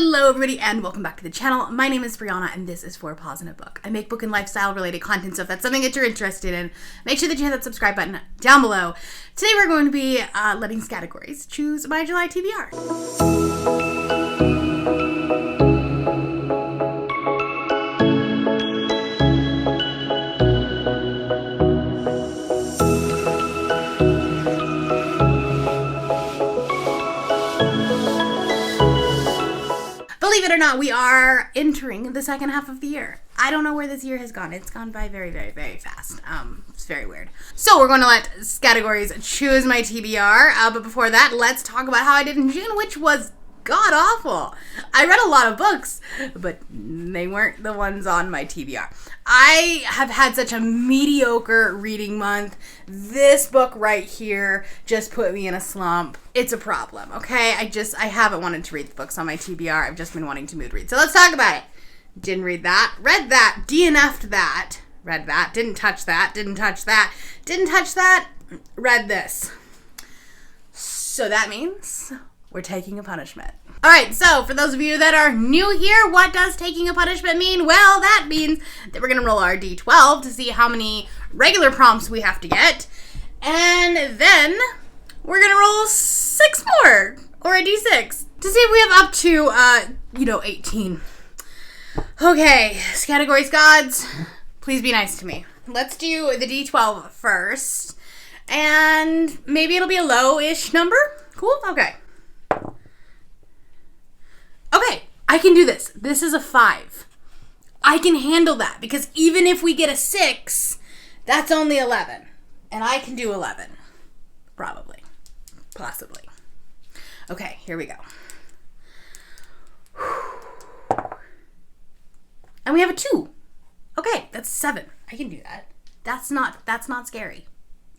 Hello everybody and welcome back to the channel. My name is Brianna and this is For a Pause in a Book. I make book and lifestyle related content, so if that's something that you're interested in, make sure that you hit that subscribe button down below. Today we're going to be letting Scattergories choose my July TBR. Believe it or not, we are entering the second half of the year. I don't know where this year has gone. It's gone by very, very, very fast. It's very weird. So we're going to let Scattergories choose my TBR. But before that, let's talk about how I did in June, which was god-awful. I read a lot of books, but they weren't the ones on my TBR. I have had such a mediocre reading month. This book right here just put me in a slump. It's a problem, okay? I haven't wanted to read the books on my TBR. I've just been wanting to mood read. So let's talk about it. Didn't read that. Read that. DNF'd that. Read that. Didn't touch that. Didn't touch that. Didn't touch that. Read this. So that means we're taking a punishment. All right, so for those of you that are new here, what does taking a punishment mean? Well, that means that we're going to roll our D12 to see how many regular prompts we have to get. And then we're going to roll 6 more, or a D6, to see if we have up to, 18. Okay, Scattergories gods, please be nice to me. Let's do the D12 first, and maybe it'll be a low-ish number. Cool? Okay. Okay, I can do this. This is a 5. I can handle that because even if we get a 6, that's only 11. And I can do 11. Probably. Possibly. Okay, here we go. And we have a 2. Okay, that's 7. I can do that. That's not scary.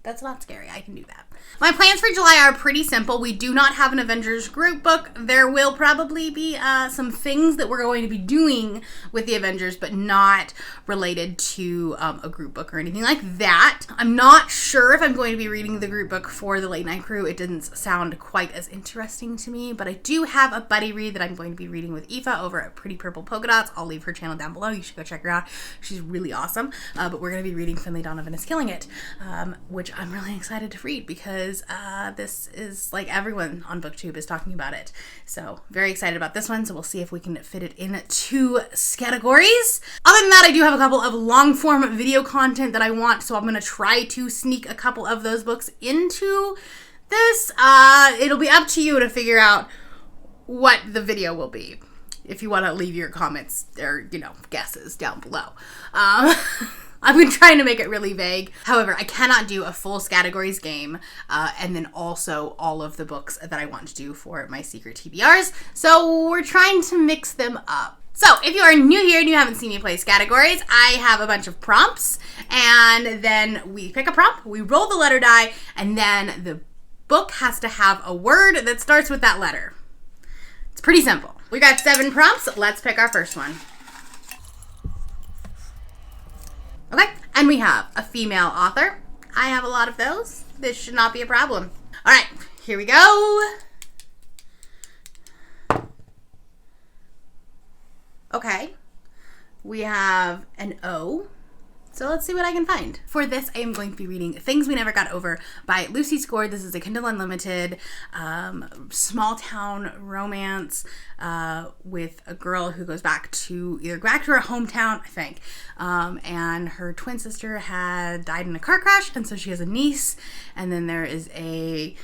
That's not scary. I can do that. My plans for July are pretty simple. We do not have an Avengers group book. There will probably be some things that we're going to be doing with the Avengers, but not related to a group book or anything like that. I'm not sure if I'm going to be reading the group book for the Late Night Crew. It didn't sound quite as interesting to me, but I do have a buddy read that I'm going to be reading with Aoife over at Pretty Purple Polka Dots. I'll leave her channel down below. You should go check her out. She's really awesome. But we're going to be reading Finley Donovan is Killing It, which I'm really excited to read because this is like everyone on BookTube is talking about it. So very excited about this one. So we'll see if we can fit it into Scattergories. Other than that, I do have a couple of long form video content that I want. So I'm going to try to sneak a couple of those books into this. It'll be up to you to figure out what the video will be. If you want to leave your comments or, guesses down below. I've been trying to make it really vague. However, I cannot do a full Scattergories game and then also all of the books that I want to do for my secret TBRs. So we're trying to mix them up. So if you are new here and you haven't seen me play Scattergories, I have a bunch of prompts and then we pick a prompt, we roll the letter die, and then the book has to have a word that starts with that letter. It's pretty simple. We got 7 prompts. Let's pick our first one. Okay, and we have a female author. I have a lot of those. This should not be a problem. All right, here we go. Okay, we have an O. So let's see what I can find. For this, I am going to be reading Things We Never Got Over by Lucy Scored. This is a Kindle Unlimited small town romance with a girl who goes back to her hometown, I think. And her twin sister had died in a car crash, and so she has a niece. And then there is a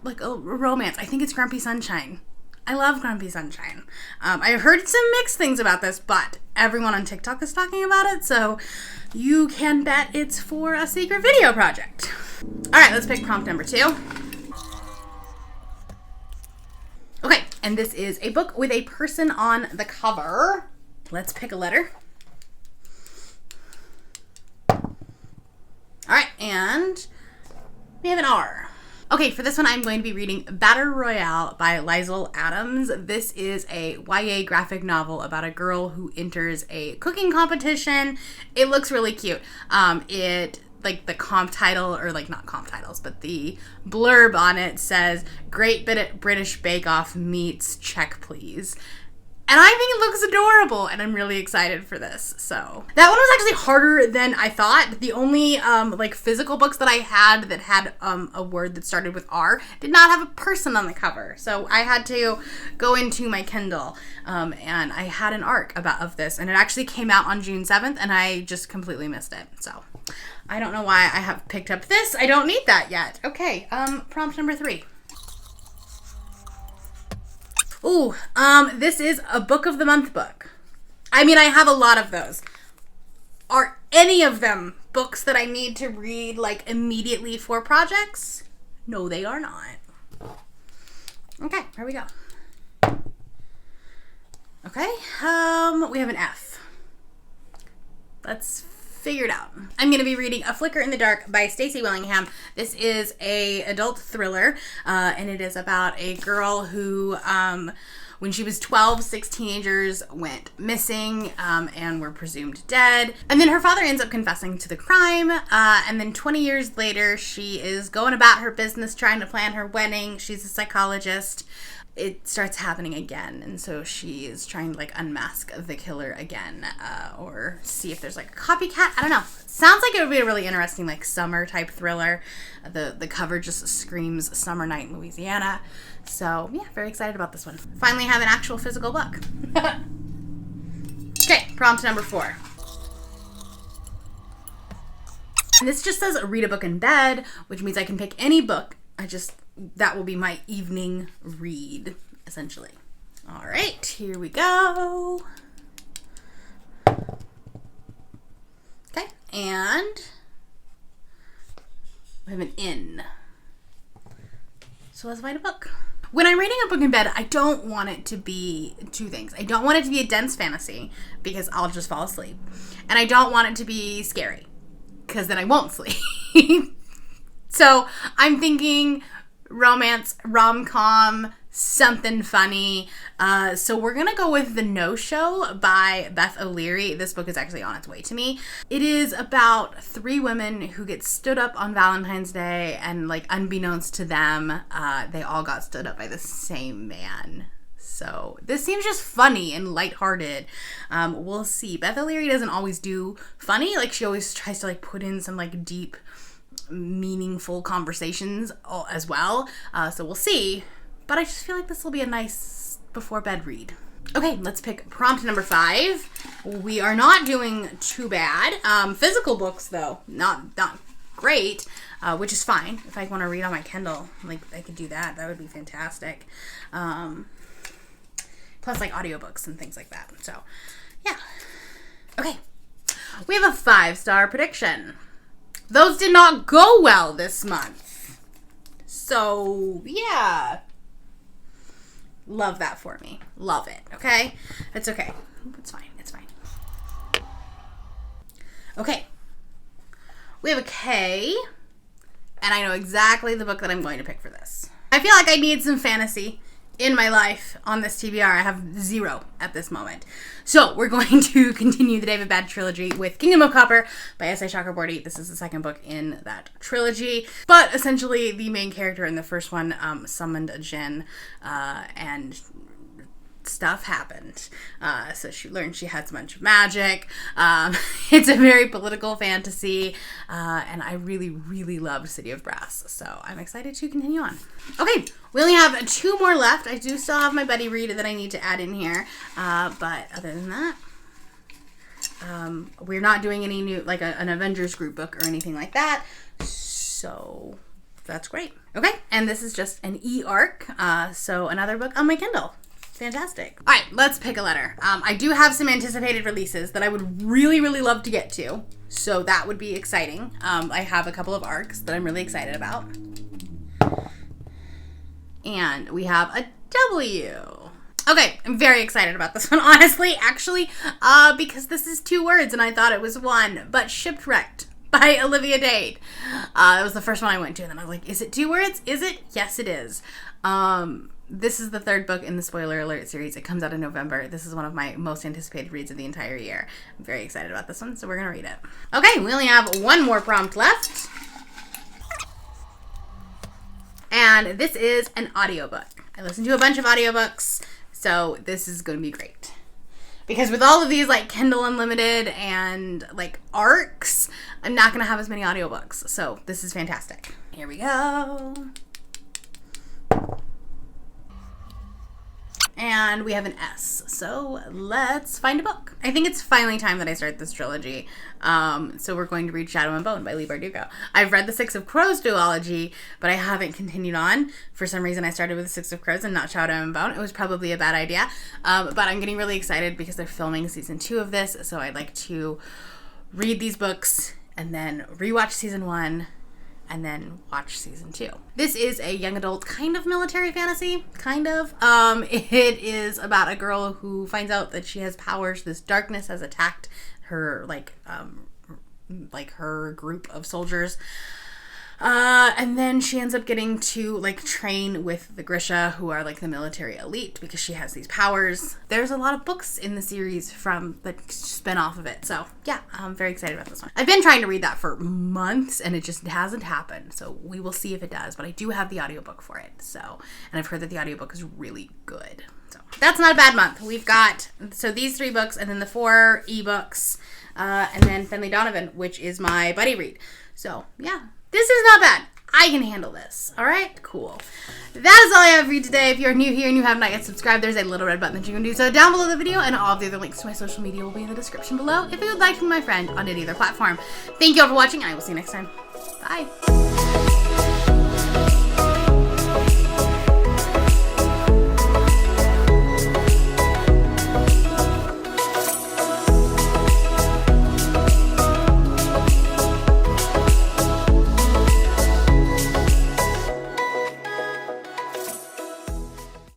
romance. I think it's Grumpy Sunshine. I love Grumpy Sunshine. I've heard some mixed things about this, but everyone on TikTok is talking about it, so you can bet it's for a secret video project. All right, let's pick prompt number 2. Okay, and this is a book with a person on the cover. Let's pick a letter. All right, and we have an R. Okay, for this one, I'm going to be reading Battle Royale by Liesl Adams. This is a YA graphic novel about a girl who enters a cooking competition. It looks really cute. It like the comp title, or like not comp titles, but the blurb on it says Great British Bake Off meets Check Please. And I think it looks adorable, and I'm really excited for this. So that one was actually harder than I thought. The only like physical books that I had that had a word that started with R did not have a person on the cover. So I had to go into my Kindle, and I had an arc of this, and it actually came out on June 7th, and I just completely missed it. So I don't know why I have picked up this. I don't need that yet. Okay, prompt number 3. Ooh, this is a book of the month book. I mean, I have a lot of those. Are any of them books that I need to read, like, immediately for projects? No, they are not. Okay, here we go. Okay, we have an F. Let's figure it out. I'm going to be reading A Flicker in the Dark by Stacey Willingham. This is a adult thriller, and it is about a girl who, when she was 12, 6 teenagers went missing and were presumed dead. And then her father ends up confessing to the crime, and then 20 years later, she is going about her business, trying to plan her wedding. She's a psychologist. It starts happening again, and so she is trying to, like, unmask the killer again, or see if there's, like, a copycat. I don't know. Sounds like it would be a really interesting, like, summer type thriller. The cover just screams summer night in Louisiana. So yeah, very excited about this one. Finally have an actual physical book. Okay, prompt number 4. And this just says read a book in bed, which means I can pick any book. That will be my evening read, essentially. All right, here we go. Okay, and we have an N. So let's find a book. When I'm reading a book in bed, I don't want it to be 2 things. I don't want it to be a dense fantasy, because I'll just fall asleep. And I don't want it to be scary, because then I won't sleep. So I'm thinking romance, rom-com, something funny. So we're going to go with The No-Show by Beth O'Leary. This book is actually on its way to me. It is about 3 women who get stood up on Valentine's Day, and, like, unbeknownst to them, they all got stood up by the same man. So this seems just funny and lighthearted. We'll see. Beth O'Leary doesn't always do funny. Like, she always tries to, like, put in some, like, deep, meaningful conversations as well. So we'll see. But I just feel like this will be a nice before bed read. Okay, let's pick prompt number 5. We are not doing too bad. Physical books, though, not great, which is fine. If I want to read on my Kindle, like, I could do that. That would be fantastic. Plus, like, audiobooks and things like that. So, yeah. Okay. We have a 5-star prediction. Those did not go well this month. So, yeah. Love that for me. Love it, okay? It's okay. It's fine. It's fine. Okay. We have a K, and I know exactly the book that I'm going to pick for this. I feel like I need some fantasy in my life on this TBR. I have 0 at this moment. So we're going to continue the David Bad trilogy with Kingdom of Copper by S.A. Chakraborty. This is the second book in that trilogy. But essentially the main character in the first one summoned a djinn, and stuff happened. So she learned she had a bunch of magic. It's a very political fantasy, and I really, really loved City of Brass. So I'm excited to continue on. Okay, we only have 2 more left. I do still have my buddy read that I need to add in here. But other than that, we're not doing any new, like an Avengers group book or anything like that. So that's great. Okay, and this is just an e-arc. So another book on my Kindle. Fantastic. All right, let's pick a letter. I do have some anticipated releases that I would really, really love to get to. So that would be exciting. I have a couple of arcs that I'm really excited about. And we have a W. Okay, I'm very excited about this one, honestly, actually, because this is 2 words and I thought it was 1, but Shipwrecked by Olivia Dade. It was the first one I went to, and then I was like, is it 2 words? Is it? Yes, it is. This is the third book in the Spoiler Alert series. It comes out in November. This is one of my most anticipated reads of the entire year. I'm very excited about this one, so we're going to read it. Okay, we only have one more prompt left. And this is an audiobook. I listen to a bunch of audiobooks, so this is going to be great. Because with all of these, like, Kindle Unlimited and, like, ARCs, I'm not going to have as many audiobooks. So this is fantastic. Here we go. And we have an S. So let's find a book. I think it's finally time that I start this trilogy. So we're going to read Shadow and Bone by Leigh Bardugo. I've read the Six of Crows duology, but I haven't continued on. For some reason, I started with the Six of Crows and not Shadow and Bone. It was probably a bad idea. But I'm getting really excited because they're filming season 2 of this. So I'd like to read these books and then rewatch season 1 and then watch season 2. This is a young adult kind of military fantasy, kind of. It is about a girl who finds out that she has powers. This darkness has attacked her, like her group of soldiers. And then she ends up getting to, like, train with the Grisha, who are, like, the military elite, because she has these powers. There's a lot of books in the series that spin off of it. So, yeah, I'm very excited about this one. I've been trying to read that for months, and it just hasn't happened. So we will see if it does. But I do have the audiobook for it. So, and I've heard that the audiobook is really good. So that's not a bad month. We've got, so these 3 books, and then the 4 ebooks, and then Finley Donovan, which is my buddy read. So, yeah. This is not bad. I can handle this. All right? Cool. That is all I have for you today. If you're new here and you have not yet subscribed, there's a little red button that you can do so down below the video, and all of the other links to my social media will be in the description below if you would like to be my friend on any other platform. Thank you all for watching, and I will see you next time. Bye.